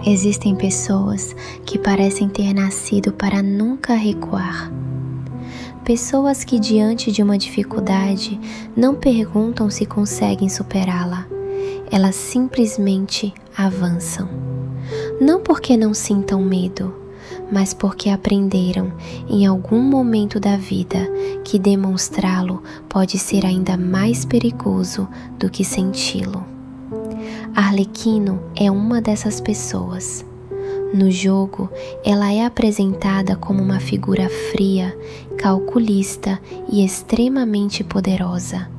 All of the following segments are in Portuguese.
Existem pessoas que parecem ter nascido para nunca recuar. Pessoas que, diante de uma dificuldade, não perguntam se conseguem superá-la. Elas simplesmente avançam. Não porque não sintam medo, mas porque aprenderam em algum momento da vida que demonstrá-lo pode ser ainda mais perigoso do que senti-lo. Arlequino é uma dessas pessoas. No jogo, ela é apresentada como uma figura fria, calculista e extremamente poderosa.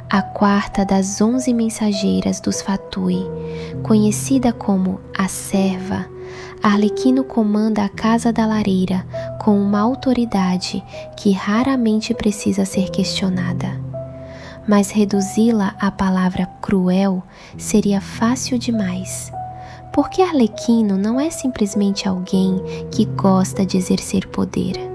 A quarta das 11 mensageiras dos Fatui, conhecida como a Serva, Arlequino comanda a Casa da Lareira com uma autoridade que raramente precisa ser questionada. Mas reduzi-la à palavra cruel seria fácil demais. Porque Arlequino não é simplesmente alguém que gosta de exercer poder.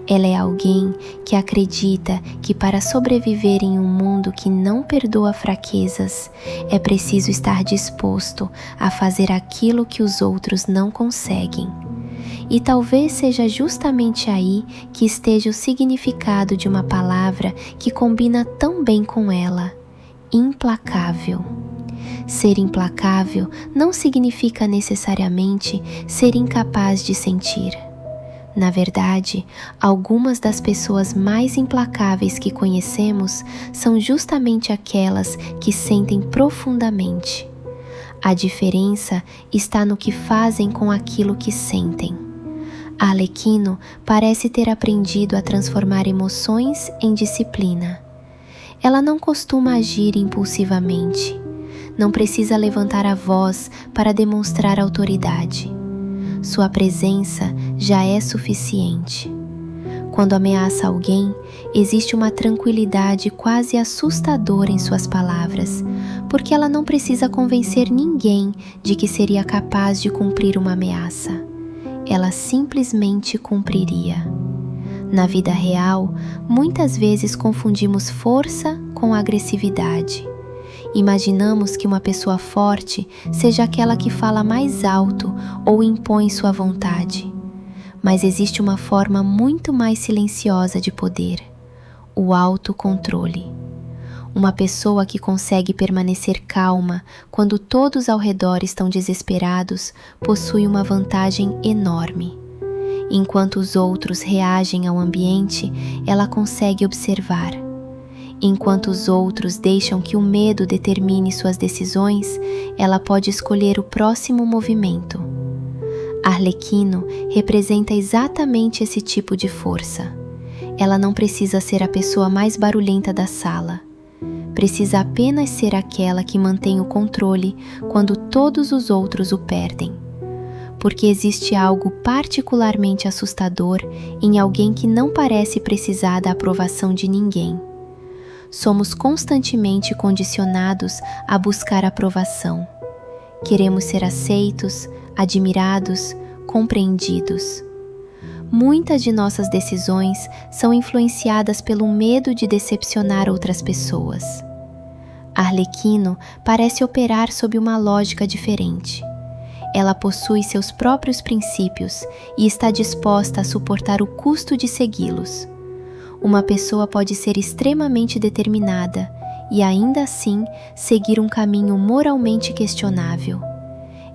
Ela é alguém que acredita que para sobreviver em um mundo que não perdoa fraquezas, é preciso estar disposto a fazer aquilo que os outros não conseguem. E talvez seja justamente aí que esteja o significado de uma palavra que combina tão bem com ela: implacável. Ser implacável não significa necessariamente ser incapaz de sentir. Na verdade, algumas das pessoas mais implacáveis que conhecemos são justamente aquelas que sentem profundamente. A diferença está no que fazem com aquilo que sentem. Arlequino parece ter aprendido a transformar emoções em disciplina. Ela não costuma agir impulsivamente. Não precisa levantar a voz para demonstrar autoridade. Sua presença já é suficiente. Quando ameaça alguém, existe uma tranquilidade quase assustadora em suas palavras, porque ela não precisa convencer ninguém de que seria capaz de cumprir uma ameaça. Ela simplesmente cumpriria. Na vida real, muitas vezes confundimos força com agressividade. Imaginamos que uma pessoa forte seja aquela que fala mais alto ou impõe sua vontade. Mas existe uma forma muito mais silenciosa de poder: o autocontrole. Uma pessoa que consegue permanecer calma quando todos ao redor estão desesperados possui uma vantagem enorme. Enquanto os outros reagem ao ambiente, ela consegue observar. Enquanto os outros deixam que o medo determine suas decisões, ela pode escolher o próximo movimento. Arlequino representa exatamente esse tipo de força. Ela não precisa ser a pessoa mais barulhenta da sala. Precisa apenas ser aquela que mantém o controle quando todos os outros o perdem. Porque existe algo particularmente assustador em alguém que não parece precisar da aprovação de ninguém. Somos constantemente condicionados a buscar aprovação. Queremos ser aceitos, admirados, compreendidos. Muitas de nossas decisões são influenciadas pelo medo de decepcionar outras pessoas. Arlequino parece operar sob uma lógica diferente. Ela possui seus próprios princípios e está disposta a suportar o custo de segui-los. Uma pessoa pode ser extremamente determinada e ainda assim seguir um caminho moralmente questionável.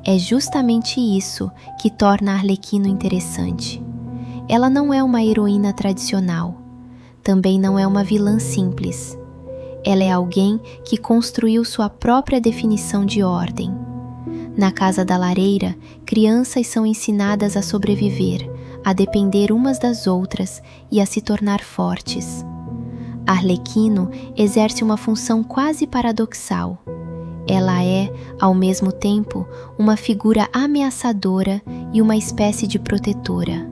É justamente isso que torna Arlequino interessante. Ela não é uma heroína tradicional. Também não é uma vilã simples. Ela é alguém que construiu sua própria definição de ordem. Na Casa da Lareira, crianças são ensinadas a sobreviver, a depender umas das outras e a se tornar fortes. Arlequino exerce uma função quase paradoxal. Ela é, ao mesmo tempo, uma figura ameaçadora e uma espécie de protetora.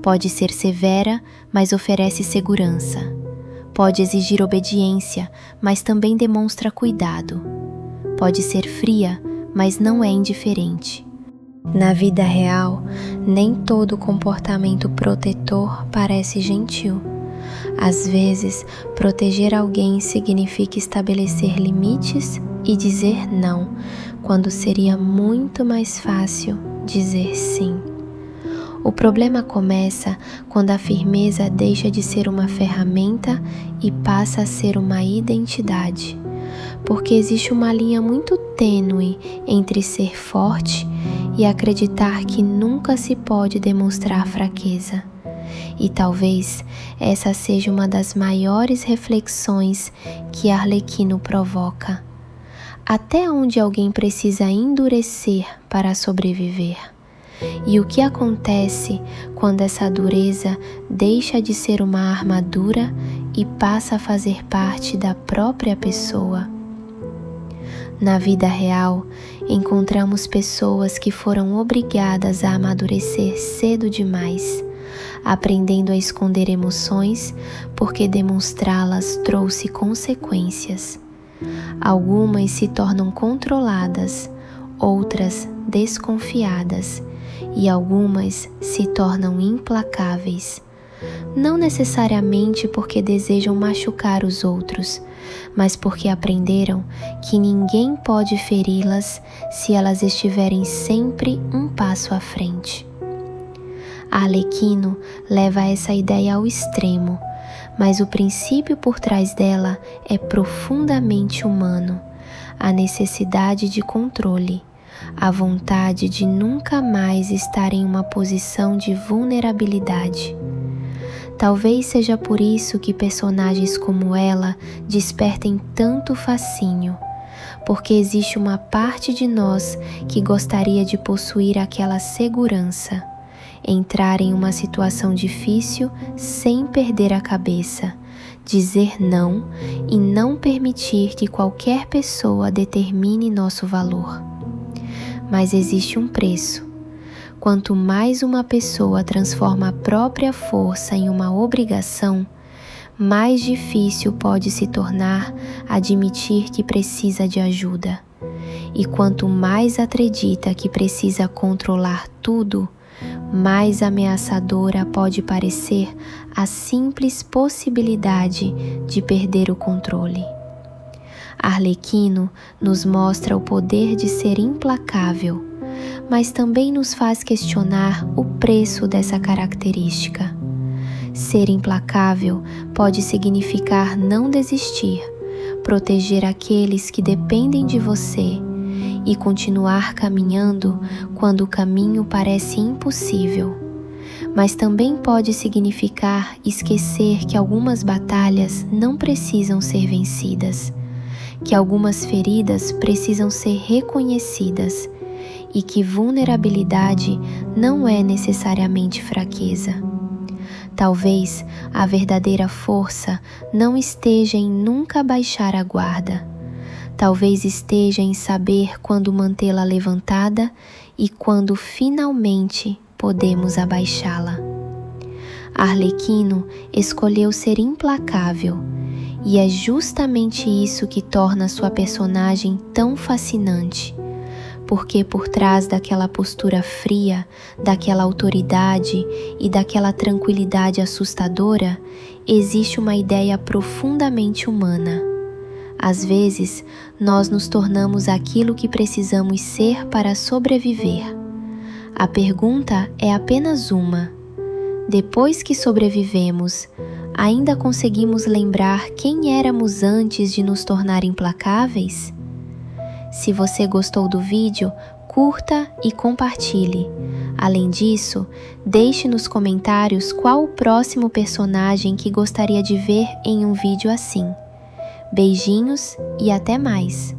Pode ser severa, mas oferece segurança. Pode exigir obediência, mas também demonstra cuidado. Pode ser fria, mas não é indiferente. Na vida real, nem todo comportamento protetor parece gentil. Às vezes, proteger alguém significa estabelecer limites e dizer não, quando seria muito mais fácil dizer sim. O problema começa quando a firmeza deixa de ser uma ferramenta e passa a ser uma identidade, porque existe uma linha muito tênue entre ser forte e acreditar que nunca se pode demonstrar fraqueza. E talvez essa seja uma das maiores reflexões que Arlequino provoca. Até onde alguém precisa endurecer para sobreviver? E o que acontece quando essa dureza deixa de ser uma armadura e passa a fazer parte da própria pessoa? Na vida real, encontramos pessoas que foram obrigadas a amadurecer cedo demais, aprendendo a esconder emoções porque demonstrá-las trouxe consequências. Algumas se tornam controladas, outras desconfiadas e algumas se tornam implacáveis. Não necessariamente porque desejam machucar os outros, mas porque aprenderam que ninguém pode feri-las se elas estiverem sempre um passo à frente. Arlequino leva essa ideia ao extremo, mas o princípio por trás dela é profundamente humano: a necessidade de controle, a vontade de nunca mais estar em uma posição de vulnerabilidade. Talvez seja por isso que personagens como ela despertem tanto fascínio, porque existe uma parte de nós que gostaria de possuir aquela segurança, entrar em uma situação difícil sem perder a cabeça, dizer não e não permitir que qualquer pessoa determine nosso valor. Mas existe um preço. Quanto mais uma pessoa transforma a própria força em uma obrigação, mais difícil pode se tornar admitir que precisa de ajuda. E quanto mais acredita que precisa controlar tudo, mais ameaçadora pode parecer a simples possibilidade de perder o controle. Arlequino nos mostra o poder de ser implacável, mas também nos faz questionar o preço dessa característica. Ser implacável pode significar não desistir, proteger aqueles que dependem de você e continuar caminhando quando o caminho parece impossível. Mas também pode significar esquecer que algumas batalhas não precisam ser vencidas, que algumas feridas precisam ser reconhecidas e que vulnerabilidade não é necessariamente fraqueza. Talvez a verdadeira força não esteja em nunca baixar a guarda. Talvez esteja em saber quando mantê-la levantada e quando finalmente podemos abaixá-la. Arlequino escolheu ser implacável, e é justamente isso que torna sua personagem tão fascinante, porque por trás daquela postura fria, daquela autoridade e daquela tranquilidade assustadora, existe uma ideia profundamente humana. Às vezes, nós nos tornamos aquilo que precisamos ser para sobreviver. A pergunta é apenas uma: depois que sobrevivemos, ainda conseguimos lembrar quem éramos antes de nos tornar implacáveis? Se você gostou do vídeo, curta e compartilhe. Além disso, deixe nos comentários qual o próximo personagem que gostaria de ver em um vídeo assim. Beijinhos e até mais!